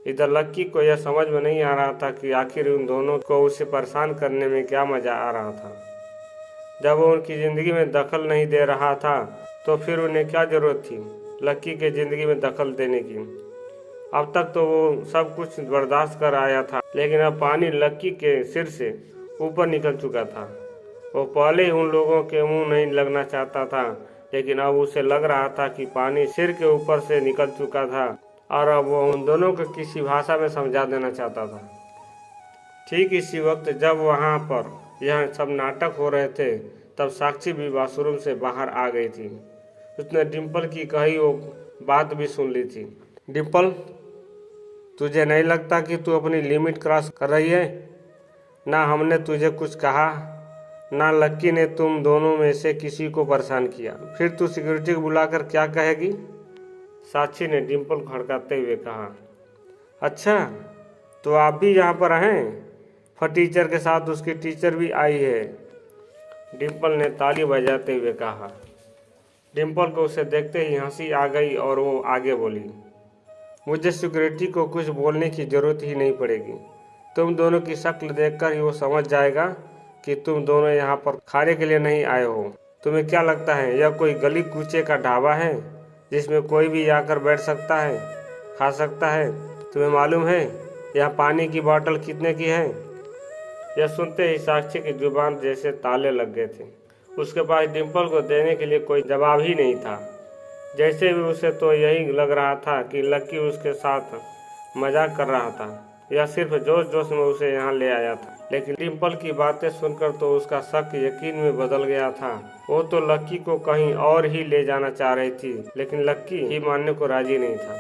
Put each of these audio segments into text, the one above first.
इधर लक्की को यह समझ में नहीं आ रहा था कि आखिर उन दोनों को उसे परेशान करने में क्या मजा आ रहा था। जब वो उनकी ज़िंदगी में दखल नहीं दे रहा था तो फिर उन्हें क्या ज़रूरत थी लक्की के ज़िंदगी में दखल देने की। अब तक तो वो सब कुछ बर्दाश्त कर आया था, लेकिन अब पानी लक्की के सिर से ऊपर निकल चुका था। वो पहले ही उन लोगों के मुंह नहीं लगना चाहता था, लेकिन अब उसे लग रहा था कि पानी सिर के ऊपर से निकल चुका था और अब वो उन दोनों को किसी भाषा में समझा देना चाहता था। ठीक इसी वक्त जब वहाँ पर यह सब नाटक हो रहे थे, तब साक्षी भी बाथरूम से बाहर आ गई थी। उसने डिम्पल की कही वो बात भी सुन ली थी। डिम्पल, तुझे नहीं लगता कि तू अपनी लिमिट क्रॉस कर रही है? ना हमने तुझे कुछ कहा, ना लक्की ने तुम दोनों में से किसी को परेशान किया, फिर तू सिक्योरिटी को बुलाकर क्या कहेगी? साक्षी ने डिम्पल को खड़काते हुए कहा। अच्छा, तो आप भी यहाँ पर हैं? टीचर के साथ उसकी टीचर भी आई है, डिम्पल ने ताली बजाते हुए कहा। डिम्पल को उसे देखते ही हंसी आ गई और वो आगे बोली, मुझे सिक्योरिटी को कुछ बोलने की ज़रूरत ही नहीं पड़ेगी। तुम दोनों की शक्ल देखकर ही वो समझ जाएगा कि तुम दोनों यहाँ पर खाने के लिए नहीं आए हो। तुम्हें क्या लगता है यह कोई गली कूचे का ढाबा है जिसमें कोई भी आकर बैठ सकता है, खा सकता है? तुम्हें मालूम है यह पानी की बोतल कितने की है? यह सुनते ही साक्षी की जुबान जैसे ताले लग गए थे। उसके पास डिम्पल को देने के लिए कोई जवाब ही नहीं था। जैसे भी उसे तो यही लग रहा था कि लक्की उसके साथ मजाक कर रहा था, यह सिर्फ जोश जोश में उसे यहाँ ले आया था। लेकिन डिम्पल की बातें सुनकर तो उसका शक यकीन में बदल गया था। वो तो लक्की को कहीं और ही ले जाना चाह रही थी, लेकिन लक्की ही मानने को राजी नहीं था।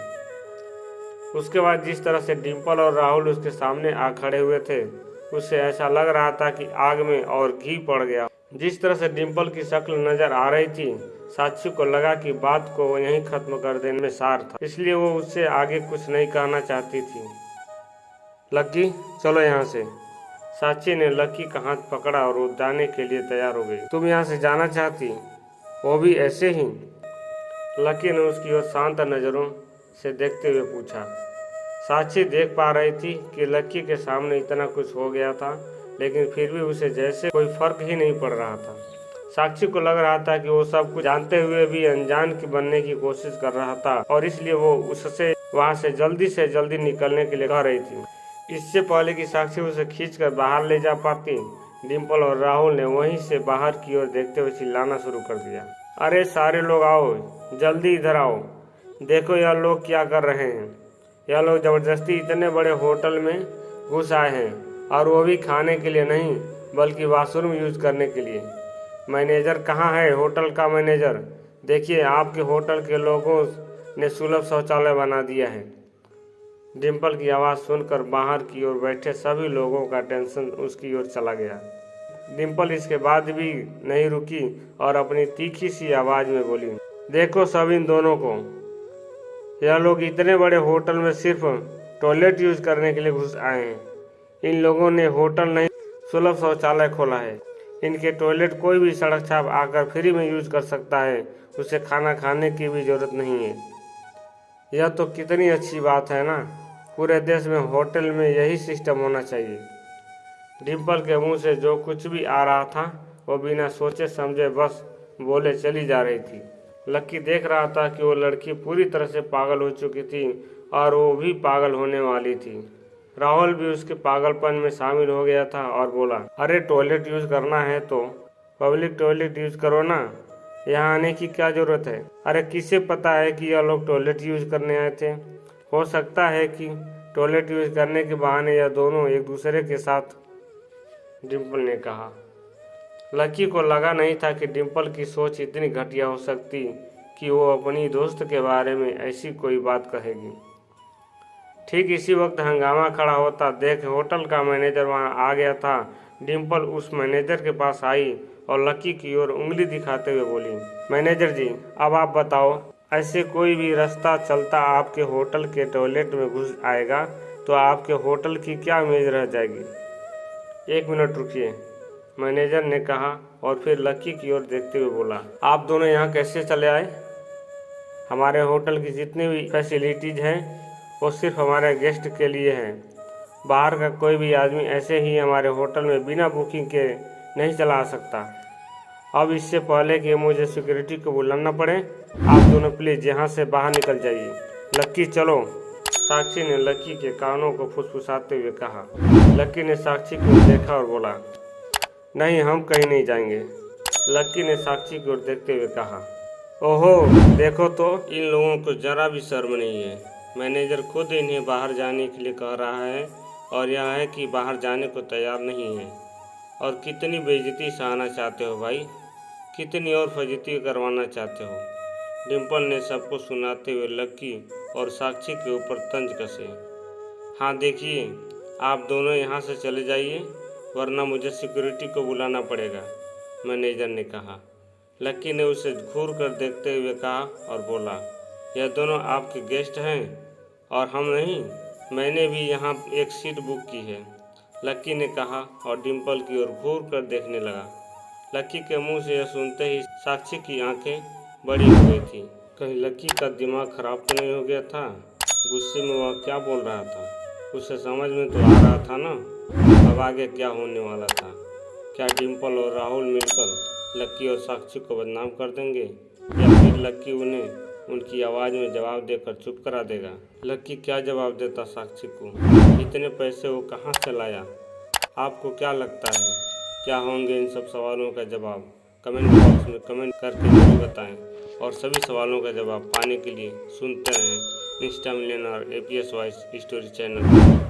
उसके बाद जिस तरह से डिम्पल और राहुल उसके सामने आ खड़े हुए थे, उससे ऐसा लग रहा था कि आग में और घी पड़ गया। जिस तरह से डिम्पल की शक्ल नजर आ रही थी, साक्षी को लगा कि बात को वो यहीं खत्म कर देने में सार था, इसलिए वो उससे आगे कुछ नहीं कहना चाहती थी। लक्की, चलो यहाँ से। साक्षी ने लक्की का हाथ पकड़ा और वो जाने के लिए तैयार हो गई। तुम यहाँ से जाना चाहती, वो भी ऐसे ही? लक्की ने उसकी ओर शांत नज़रों से देखते हुए पूछा। साक्षी देख पा रही थी कि लक्की के सामने इतना कुछ हो गया था, लेकिन फिर भी उसे जैसे कोई फर्क ही नहीं पड़ रहा था। साक्षी को लग रहा था कि वो सब कुछ जानते हुए भी अनजान की बनने की कोशिश कर रहा था और इसलिए वो उससे वहाँ से जल्दी निकलने के लिए कह रही थी। इससे पहले कि साक्षी उसे खींचकर बाहर ले जा पाती, डिम्पल और राहुल ने वहीं से बाहर की ओर देखते हुए चिल्लाना शुरू कर दिया। अरे सारे लोग आओ, जल्दी इधर आओ, देखो यह लोग क्या कर रहे हैं। यह लोग ज़बरदस्ती इतने बड़े होटल में घुस आए हैं, और वो भी खाने के लिए नहीं बल्कि वॉशरूम यूज करने के लिए। मैनेजर कहाँ है? होटल का मैनेजर, देखिए आपके होटल के लोगों ने सुलभ शौचालय बना दिया है। डिम्पल की आवाज़ सुनकर बाहर की ओर बैठे सभी लोगों का टेंशन उसकी ओर चला गया। डिम्पल इसके बाद भी नहीं रुकी और अपनी तीखी सी आवाज़ में बोली, देखो सब इन दोनों को, यह लोग इतने बड़े होटल में सिर्फ टॉयलेट यूज करने के लिए घुस आए हैं। इन लोगों ने होटल नहीं सुलभ शौचालय खोला है। इनके टॉयलेट कोई भी सड़क छाप आकर फ्री में यूज कर सकता है, उसे खाना खाने की भी जरूरत नहीं है। यह तो कितनी अच्छी बात है ना, पूरे देश में होटल में यही सिस्टम होना चाहिए। डिम्पल के मुंह से जो कुछ भी आ रहा था वो बिना सोचे समझे बस बोले चली जा रही थी। लक्की देख रहा था कि वो लड़की पूरी तरह से पागल हो चुकी थी और वो भी पागल होने वाली थी। राहुल भी उसके पागलपन में शामिल हो गया था और बोला, अरे टॉयलेट यूज करना है तो पब्लिक टॉयलेट यूज करो ना, यहाँ आने की क्या जरूरत है? अरे किसे पता है कि यह लोग टॉयलेट यूज करने आए थे? हो सकता है कि टॉयलेट यूज करने के बहाने यह दोनों एक दूसरे के साथ, डिम्पल ने कहा। लक्की को लगा नहीं था कि डिम्पल की सोच इतनी घटिया हो सकती कि वो अपनी दोस्त के बारे में ऐसी कोई बात कहेगी। ठीक इसी वक्त हंगामा खड़ा होता देख होटल का मैनेजर वहां आ गया था। डिम्पल उस मैनेजर के पास आई और लक्की की ओर उंगली दिखाते हुए बोली, मैनेजर जी, अब आप बताओ, ऐसे कोई भी रास्ता चलता आपके होटल के टॉयलेट में घुस आएगा तो आपके होटल की क्या इमेज रह जाएगी? 1 मिनट रुकिए, मैनेजर ने कहा और फिर लक्की की ओर देखते हुए बोला, आप दोनों यहाँ कैसे चले आए? हमारे होटल की जितनी भी फैसिलिटीज़ हैं वो सिर्फ हमारे गेस्ट के लिए है। बाहर का कोई भी आदमी ऐसे ही हमारे होटल में बिना बुकिंग के नहीं चला सकता। अब इससे पहले कि मुझे सिक्योरिटी को बुलाना पड़े, आप दोनों प्लीज़ यहाँ से बाहर निकल जाइए। लक्की चलो, साक्षी ने लक्की के कानों को फुसफुसाते हुए कहा। लक्की ने साक्षी की ओर देखा और बोला, नहीं, हम कहीं नहीं जाएंगे। लक्की ने साक्षी की ओर देखते हुए कहा, ओहो देखो तो, इन लोगों को जरा भी शर्म नहीं है। मैनेजर खुद इन्हें बाहर जाने के लिए कह रहा है और यह है कि बाहर जाने को तैयार नहीं है। और कितनी बेइज्जती सहना चाहते हो भाई, कितनी और फजीती करवाना चाहते हो। डिम्पल ने सबको सुनाते हुए लक्की और साक्षी के ऊपर तंज कसे। हाँ देखिए, आप दोनों यहाँ से चले जाइए वरना मुझे सिक्योरिटी को बुलाना पड़ेगा, मैनेजर ने कहा। लक्की ने उसे घूर कर देखते हुए कहा और बोला, यह दोनों आपके गेस्ट हैं और हम नहीं, मैंने भी यहाँ एक सीट बुक की है, लक्की ने कहा और डिम्पल की ओर घूर कर देखने लगा। लक्की के मुंह से यह सुनते ही साक्षी की आंखें बड़ी हो गई थी। कहीं लक्की का दिमाग खराब तो नहीं हो गया था? गुस्से में वह क्या बोल रहा था, उसे समझ में तो आ रहा था ना अब आगे क्या होने वाला था। क्या डिम्पल और राहुल मिलकर लक्की और साक्षी को बदनाम कर देंगे या फिर लक्की उन्हें उनकी आवाज़ में जवाब देकर चुप करा देगा? लक्की क्या जवाब देता साक्षी को? इतने पैसे वो कहाँ से लाया? आपको क्या लगता है क्या होंगे इन सब सवालों का जवाब? कमेंट बॉक्स में कमेंट करके जरूर बताएं और सभी सवालों का जवाब पाने के लिए सुनते रहें इंस्टा मिलियन और APS वॉइस स्टोरी चैनल।